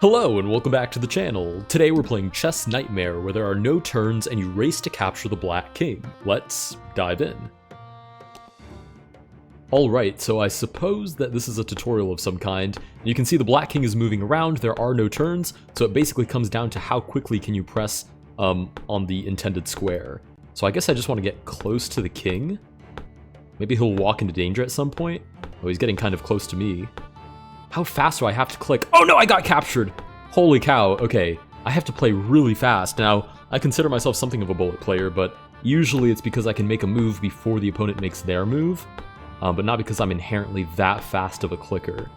Hello and welcome back to the channel. Today we're playing Chess Knightmare, where there are no turns and you race to capture the Black King. Let's dive in. Alright, so I suppose that this is a tutorial of some kind. You can see the Black King is moving around, there are no turns, so it basically comes down to how quickly can you press on the intended square. So I guess I just want to get close to the king. Maybe he'll walk into danger at some point. Oh, he's getting kind of close to me. How fast do I have to click? Oh no, I got captured! Holy cow, okay. I have to play really fast. Now, I consider myself something of a bullet player, but usually it's because I can make a move before the opponent makes their move, but not because I'm inherently that fast of a clicker.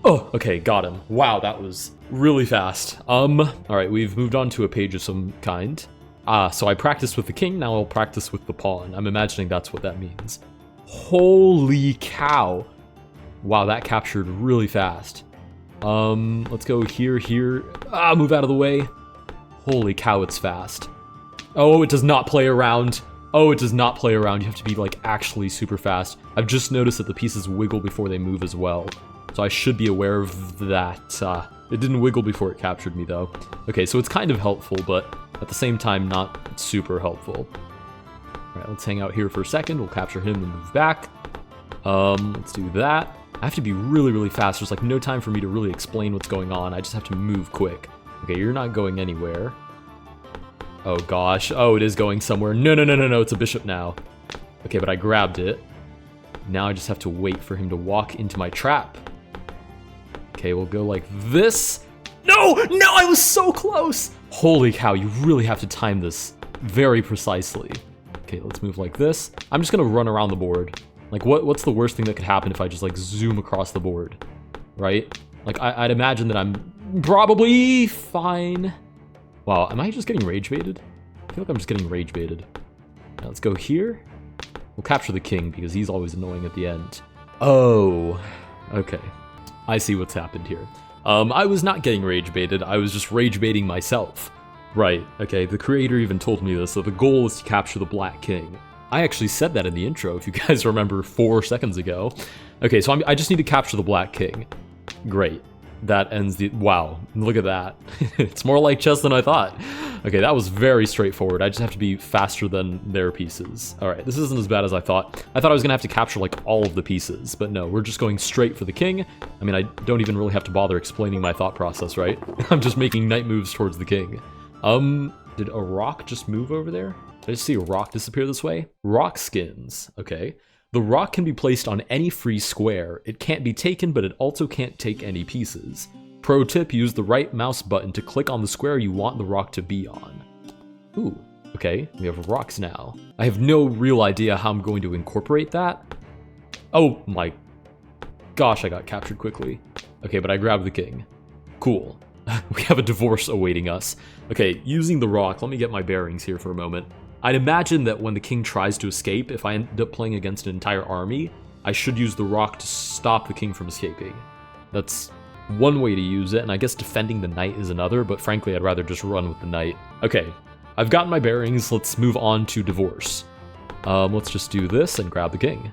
Oh, okay, got him. Wow, that was really fast. Alright, we've moved on to a page of some kind. So I practiced with the king, now I'll practice with the pawn. I'm imagining that's what that means. Holy cow! Wow, that captured really fast. Let's go here. Move out of the way. Holy cow, it's fast. Oh, it does not play around. Oh, it does not play around. You have to be, like, actually super fast. I've just noticed that the pieces wiggle before they move as well. So I should be aware of that. It didn't wiggle before it captured me, though. Okay, so it's kind of helpful, but at the same time, not super helpful. Alright, let's hang out here for a second. We'll capture him and move back. Let's do that. I have to be really fast. There's like no time for me to really explain what's going on. I just have to move quick. Okay, you're not going anywhere. Oh gosh. Oh, it is going somewhere. No, it's a bishop now. Okay, but I grabbed it. Now I just have to wait for him to walk into my trap. Okay, we'll go like this. No, I was so close. Holy cow, you really have to time this very precisely. Okay, let's move like this. I'm just gonna run around the board. Like, what's the worst thing that could happen if I just, like, zoom across the board, right? Like, I'd imagine that I'm probably fine. Wow, am I just getting rage baited? I feel like I'm just getting rage baited. Now, let's go here. We'll capture the king, because he's always annoying at the end. Oh, okay. I see what's happened here. I was not getting rage baited, I was just rage baiting myself. Right, okay, the creator even told me this, so the goal is to capture the Black King. I actually said that in the intro, if you guys remember 4 seconds ago. Okay, so I just need to capture the Black King. Great. That ends the... Wow, look at that. It's more like chess than I thought. Okay, that was very straightforward. I just have to be faster than their pieces. Alright, this isn't as bad as I thought. I thought I was gonna have to capture, like, all of the pieces, but no, we're just going straight for the king. I mean, I don't even really have to bother explaining my thought process, right? I'm just making knight moves towards the king. Did a rock just move over there? Did I just see a rock disappear this way? Rock skins. Okay. The rock can be placed on any free square. It can't be taken, but it also can't take any pieces. Pro tip, use the right mouse button to click on the square you want the rock to be on. Ooh, okay. We have rocks now. I have no real idea how I'm going to incorporate that. Oh my gosh, I got captured quickly. Okay, but I grabbed the king. Cool. We have a divorce awaiting us. Okay, using the rock, let me get my bearings here for a moment. I'd imagine that when the king tries to escape, if I end up playing against an entire army, I should use the rock to stop the king from escaping. That's one way to use it, and I guess defending the knight is another, but frankly, I'd rather just run with the knight. Okay, I've gotten my bearings, let's move on to divorce. Let's just do this and grab the king.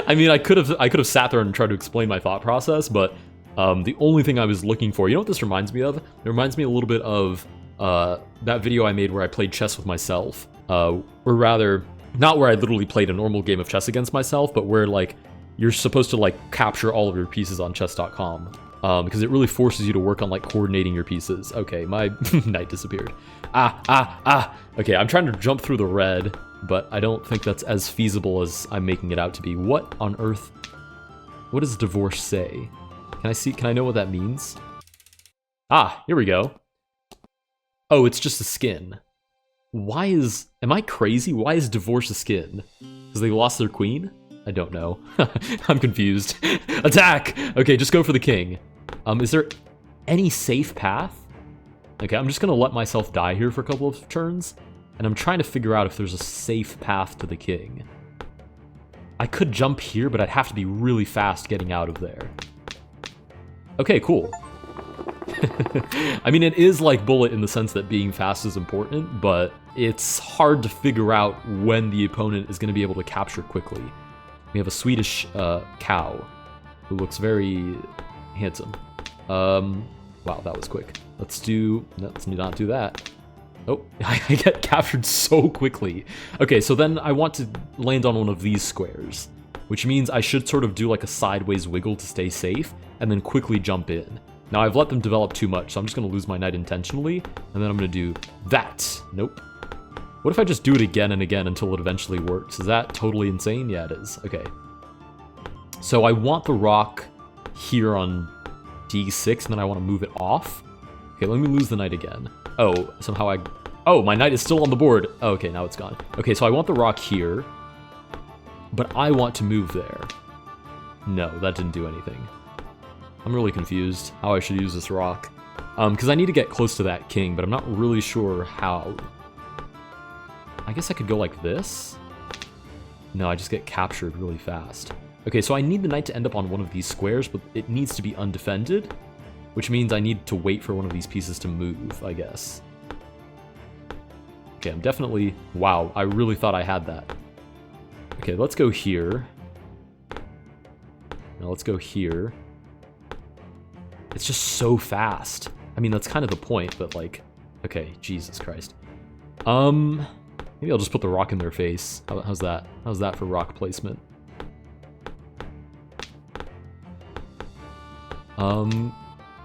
I mean, I could have sat there and tried to explain my thought process, but the only thing I was looking for, you know what this reminds me of? It reminds me a little bit of that video I made where I played chess with myself, or rather, not where I literally played a normal game of chess against myself, but where, like, you're supposed to, like, capture all of your pieces on chess.com, because it really forces you to work on, like, coordinating your pieces. Okay, my knight disappeared. Okay, I'm trying to jump through the red, but I don't think that's as feasible as I'm making it out to be. What on earth? What does divorce say? Can I know what that means? Here we go. Oh, it's just a skin. Am I crazy? Why is divorce a skin? Because they lost their queen? I don't know. I'm confused. Attack! Okay, just go for the king. Is there any safe path? Okay, I'm just gonna let myself die here for a couple of turns, and I'm trying to figure out if there's a safe path to the king. I could jump here, but I'd have to be really fast getting out of there. Okay, cool. I mean, it is like Bullet in the sense that being fast is important, but it's hard to figure out when the opponent is going to be able to capture quickly. We have a Swedish cow who looks very handsome. Wow, that was quick. Let's not do that. Oh, I get captured so quickly. Okay, so then I want to land on one of these squares, which means I should sort of do like a sideways wiggle to stay safe, and then quickly jump in. Now, I've let them develop too much, so I'm just going to lose my knight intentionally, and then I'm going to do that. Nope. What if I just do it again and again until it eventually works? Is that totally insane? Yeah, it is. Okay. So I want the rock here on d6, and then I want to move it off. Okay, let me lose the knight again. Oh, somehow oh, my knight is still on the board. Oh, okay, now it's gone. Okay, so I want the rock here, but I want to move there. No, that didn't do anything. I'm really confused how I should use this rock. Because I need to get close to that king, but I'm not really sure how. I guess I could go like this? No, I just get captured really fast. Okay, so I need the knight to end up on one of these squares, but it needs to be undefended, which means I need to wait for one of these pieces to move, I guess. Okay, I'm definitely... Wow, I really thought I had that. Okay, let's go here. Now let's go here. It's just so fast. I mean, that's kind of the point, but like... Okay, Jesus Christ. Maybe I'll just put the rock in their face. How's that? How's that for rock placement?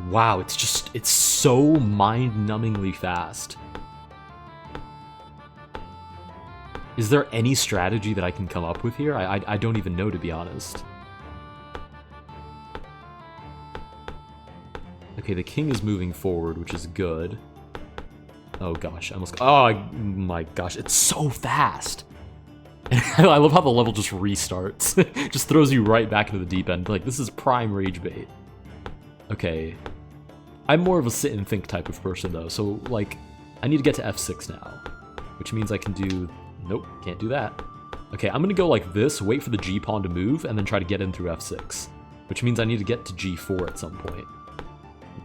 Wow, it's so mind-numbingly fast. Is there any strategy that I can come up with here? I don't even know, to be honest. Okay, the king is moving forward, which is good. Oh gosh, I almost... Oh my gosh, it's so fast! I love how the level just restarts. Just throws you right back into the deep end. Like, this is prime rage bait. Okay. I'm more of a sit and think type of person, though, so, like, I need to get to f6 now. Which means I can do... Nope, can't do that. Okay, I'm gonna go like this, wait for the g-pawn to move, and then try to get in through f6. Which means I need to get to g4 at some point.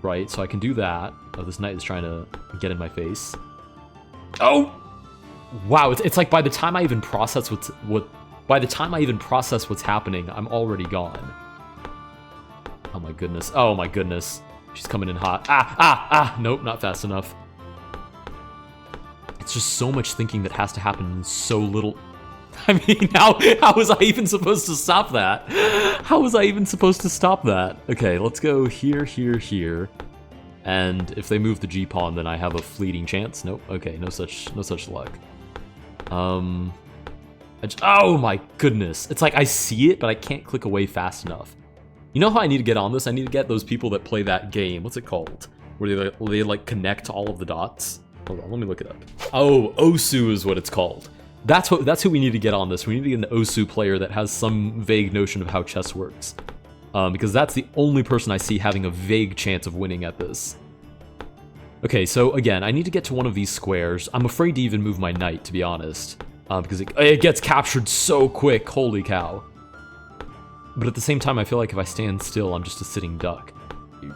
Right, so I can do that. Oh, this knight is trying to get in my face. Oh! Wow, it's like by the time I even process what's happening, I'm already gone. Oh my goodness. Oh my goodness. She's coming in hot. Nope, not fast enough. It's just so much thinking that has to happen in so little. I mean, how was I even supposed to stop that? How was I even supposed to stop that? Okay, let's go here, here, here. And if they move the g-pawn, then I have a fleeting chance. Nope. Okay, no such luck. Oh my goodness. It's like I see it, but I can't click away fast enough. You know how I need to get on this? I need to get those people that play that game. What's it called? Where they like connect all of the dots. Hold on, let me look it up. Oh, Osu is what it's called. That's who we need to get on this. We need to get an Osu player that has some vague notion of how chess works. Because that's the only person I see having a vague chance of winning at this. Okay, so again, I need to get to one of these squares. I'm afraid to even move my knight, to be honest. Because it gets captured so quick, holy cow. But at the same time, I feel like if I stand still, I'm just a sitting duck.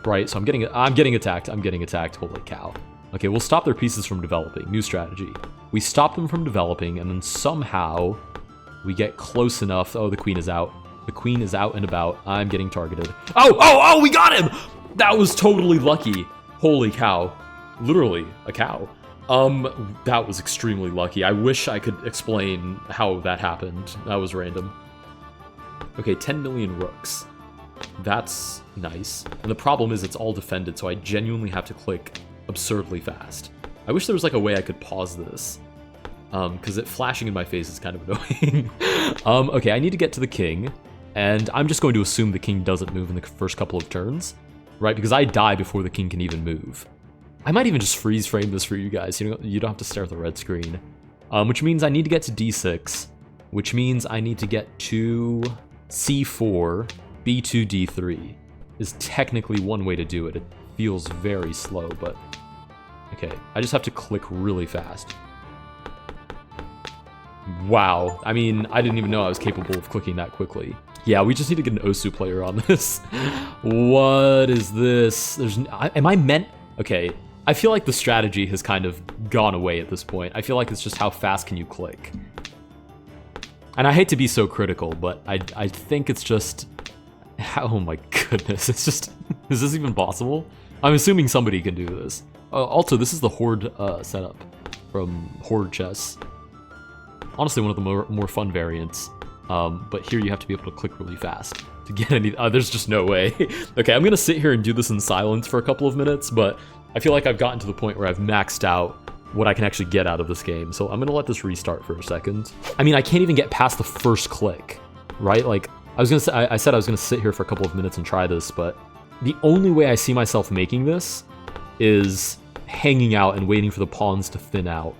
Right, so I'm getting attacked, holy cow. Okay, we'll stop their pieces from developing. New strategy. We stop them from developing, and then somehow we get close enough. Oh, the queen is out. The queen is out and about. I'm getting targeted. Oh, we got him! That was totally lucky. Holy cow. Literally, a cow. That was extremely lucky. I wish I could explain how that happened. That was random. Okay, 10 million rooks. That's nice. And the problem is it's all defended, so I genuinely have to click absurdly fast. I wish there was like a way I could pause this. Because it flashing in my face is kind of annoying. Okay, I need to get to the king. And I'm just going to assume the king doesn't move in the first couple of turns. Right, because I die before the king can even move. I might even just freeze frame this for you guys. You don't have to stare at the red screen. Which means I need to get to d6. Which means I need to get to c4, b2, d3. Is technically one way to do it. It feels very slow, but... Okay, I just have to click really fast. Wow. I mean, I didn't even know I was capable of clicking that quickly. Yeah, we just need to get an Osu player on this. What is this? Am I meant... Okay, I feel like the strategy has kind of gone away at this point. I feel like it's just how fast can you click. And I hate to be so critical, but I think it's just... Oh my goodness, it's just... Is this even possible? I'm assuming somebody can do this. Also, this is the horde setup from Horde Chess. Honestly, one of the more fun variants. But here you have to be able to click really fast to get any. There's just no way. Okay, I'm gonna sit here and do this in silence for a couple of minutes, but I feel like I've gotten to the point where I've maxed out what I can actually get out of this game. So I'm gonna let this restart for a second. I mean, I can't even get past the first click, right? Like, I said I was gonna sit here for a couple of minutes and try this, but the only way I see myself making this is hanging out and waiting for the pawns to thin out.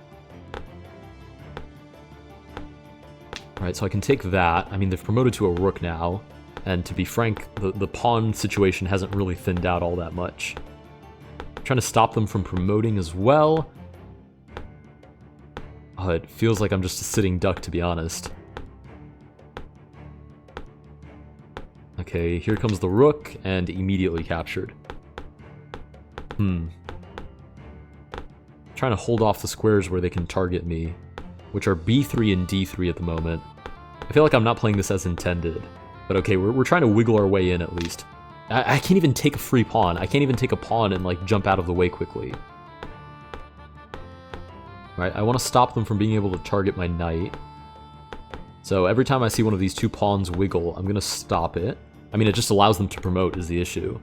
Alright, so I can take that. I mean, they've promoted to a rook now, and to be frank, the pawn situation hasn't really thinned out all that much. I'm trying to stop them from promoting as well. Oh, it feels like I'm just a sitting duck, to be honest. Okay, here comes the rook, and immediately captured. Trying to hold off the squares where they can target me, which are b3 and d3 at the moment. I feel like I'm not playing this as intended, but okay, we're trying to wiggle our way in at least. I can't even take a free pawn. I can't even take a pawn and like jump out of the way quickly. Right, I want to stop them from being able to target my knight. So every time I see one of these two pawns wiggle, I'm going to stop it. I mean, it just allows them to promote is the issue.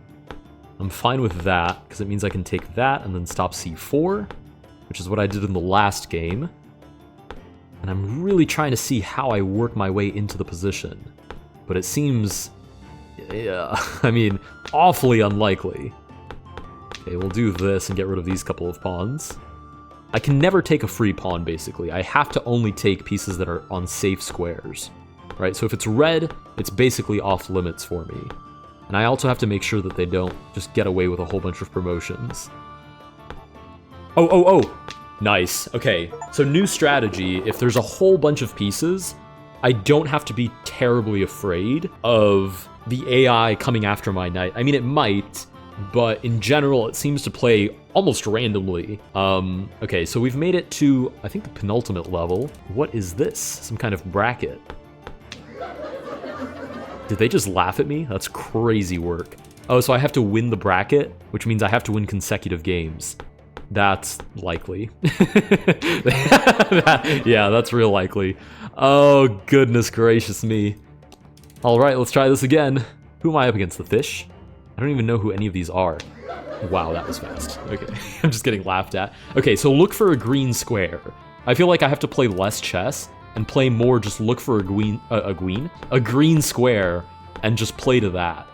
I'm fine with that, because it means I can take that and then stop c4, which is what I did in the last game. And I'm really trying to see how I work my way into the position. But it seems, yeah, I mean, awfully unlikely. Okay, we'll do this and get rid of these couple of pawns. I can never take a free pawn, basically. I have to only take pieces that are on safe squares. Right, so if it's red, it's basically off limits for me. And I also have to make sure that they don't just get away with a whole bunch of promotions. Oh! Nice. Okay, so new strategy. If there's a whole bunch of pieces, I don't have to be terribly afraid of the AI coming after my knight. I mean, it might, but in general, it seems to play almost randomly. Okay, so we've made it to, I think, the penultimate level. What is this? Some kind of bracket. Did they just laugh at me? That's crazy work. Oh, so I have to win the bracket, which means I have to win consecutive games. That's likely. Yeah, that's real likely. Oh, goodness gracious me. Alright, let's try this again. Who am I up against? The fish? I don't even know who any of these are. Wow, that was fast. Okay, I'm just getting laughed at. Okay, so look for a green square. I feel like I have to play less chess and play more just look for a green square and just play to that.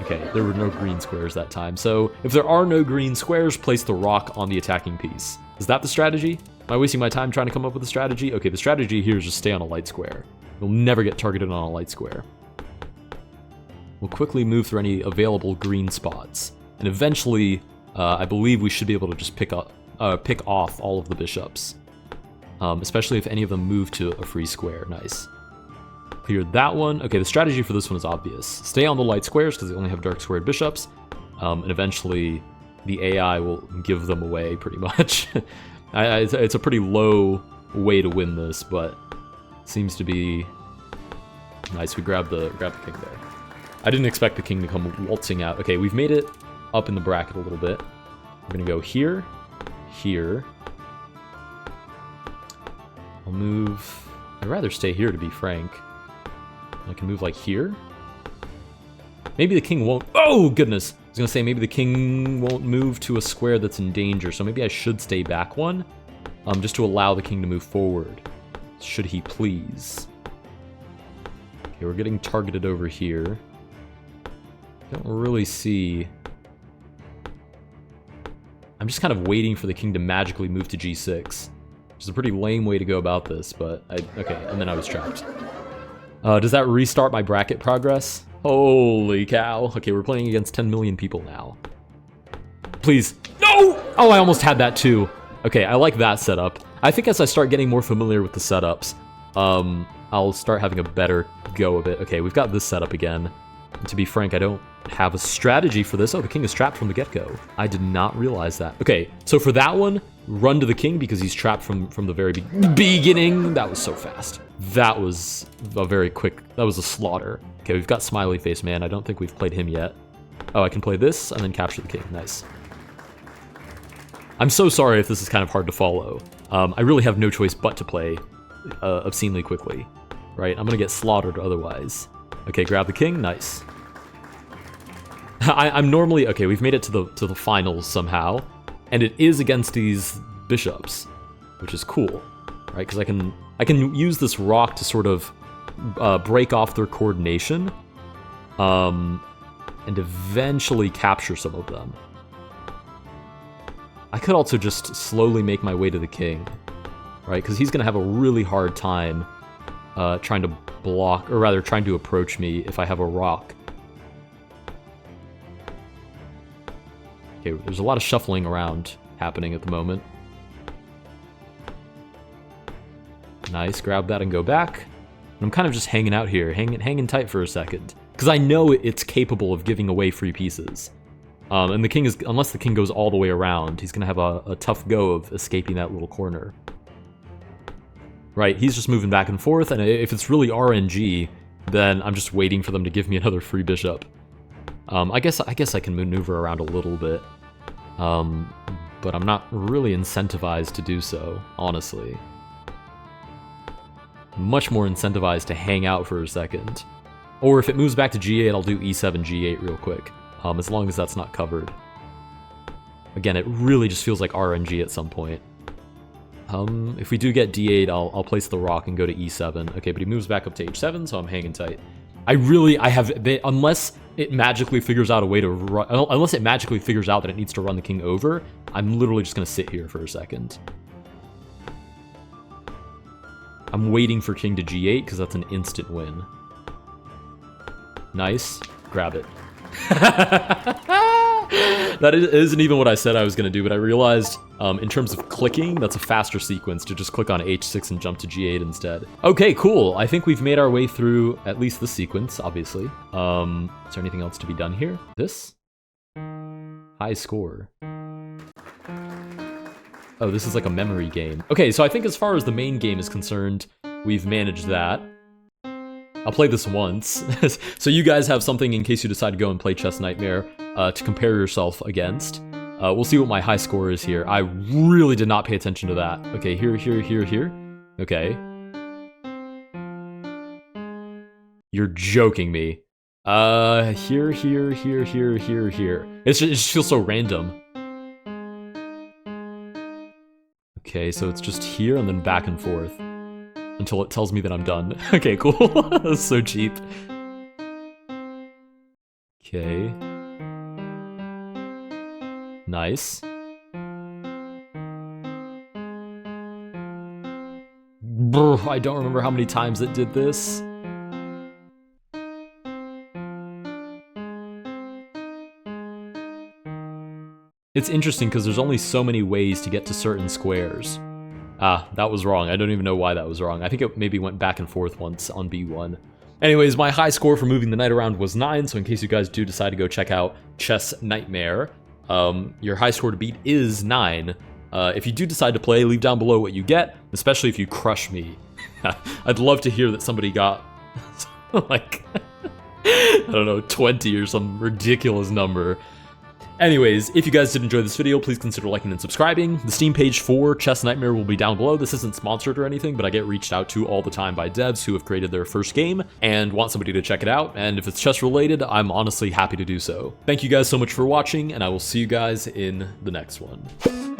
Okay, there were no green squares that time. So if there are no green squares, place the rock on the attacking piece. Is that the strategy? Am I wasting my time trying to come up with a strategy? Okay, the strategy here is just stay on a light square. You'll never get targeted on a light square. We'll quickly move through any available green spots. And eventually, I believe we should be able to just pick off all of the bishops. Especially if any of them move to a free square. Nice. Cleared that one. Okay, the strategy for this one is obvious. Stay on the light squares because they only have dark squared bishops. And eventually, the AI will give them away, pretty much. It's a pretty low way to win this, but seems to be nice. We grabbed the king there. I didn't expect the king to come waltzing out. Okay, we've made it up in the bracket a little bit. We're gonna go here, here. I'll move. I'd rather stay here, to be frank. I can move like here. Maybe the king won't. Oh goodness! I was gonna say maybe the king won't move to a square that's in danger, so maybe I should stay back one, just to allow the king to move forward, should he please. Okay, we're getting targeted over here. Don't really see. I'm just kind of waiting for the king to magically move to g6, which is a pretty lame way to go about this, but okay, and then I was trapped. Does that restart my bracket progress? Holy cow. Okay, we're playing against 10 million people now. Please. No! Oh, I almost had that too. Okay, I like that setup. I think as I start getting more familiar with the setups, I'll start having a better go of it. Okay, we've got this setup again. And to be frank, I don't have a strategy for this. Oh, the king is trapped from the get-go. I did not realize that. Okay, so for that one, run to the king because he's trapped from the very beginning. That was so fast. That was a very quick, that was a slaughter. Okay, we've got Smiley Face Man. I don't think we've played him yet. Oh, I can play this and then capture the king. Nice. I'm so sorry if this is kind of hard to follow. I really have no choice but to play obscenely quickly, right? I'm gonna get slaughtered otherwise. Okay, grab the king. Nice. I'm normally okay. We've made it to the finals somehow, and it is against these bishops, which is cool, right? Because I can use this rock to sort of break off their coordination, and eventually capture some of them. I could also just slowly make my way to the king, right? Because he's gonna have a really hard time trying to block, or rather trying to approach me if I have a rock. Okay, there's a lot of shuffling around happening at the moment. Nice, grab that and go back. And I'm kind of just hanging out here, hanging tight for a second. Because I know it's capable of giving away free pieces. And the king is, unless the king goes all the way around, he's going to have a tough go of escaping that little corner. Right, he's just moving back and forth, and if it's really RNG, then I'm just waiting for them to give me another free bishop. I guess I can maneuver around a little bit, but I'm not really incentivized to do so, honestly. Much more incentivized to hang out for a second. Or if it moves back to G8, I'll do E7, G8 real quick, as long as that's not covered. Again, it really just feels like RNG at some point. If we do get D8, I'll place the rock and go to E7. Okay, but he moves back up to H7, so I'm hanging tight. Unless it magically figures out a way to run, unless it magically figures out that it needs to run the king over, I'm literally just gonna sit here for a second. I'm waiting for king to G8 because that's an instant win. Nice, grab it. That isn't even what I said I was going to do, but I realized in terms of clicking, that's a faster sequence to just click on H6 and jump to G8 instead. Okay, cool. I think we've made our way through at least this sequence, obviously. Is there anything else to be done here? This? High score. Oh, this is like a memory game. Okay, so I think as far as the main game is concerned, we've managed that. I'll play this once, so you guys have something in case you decide to go and play Chess Knightmare to compare yourself against. We'll see what my high score is here. I really did not pay attention to that. Okay, here. Okay. You're joking me. Here. It just feels so random. Okay, so it's just here and then back and forth. Until it tells me that I'm done. Okay, cool. That's so cheap. Okay. Nice. Brr, I don't remember how many times it did this. It's interesting because there's only so many ways to get to certain squares. Ah, that was wrong. I don't even know why that was wrong. I think it maybe went back and forth once on B1. Anyways, my high score for moving the knight around was 9, so in case you guys do decide to go check out Chess Knightmare, your high score to beat is 9. If you do decide to play, leave down below what you get, especially if you crush me. I'd love to hear that somebody got, like, I don't know, 20 or some ridiculous number. Anyways, if you guys did enjoy this video, please consider liking and subscribing. The Steam page for Chess Knightmare will be down below. This isn't sponsored or anything, but I get reached out to all the time by devs who have created their first game and want somebody to check it out, and if it's chess related, I'm honestly happy to do so. Thank you guys so much for watching, and I will see you guys in the next one.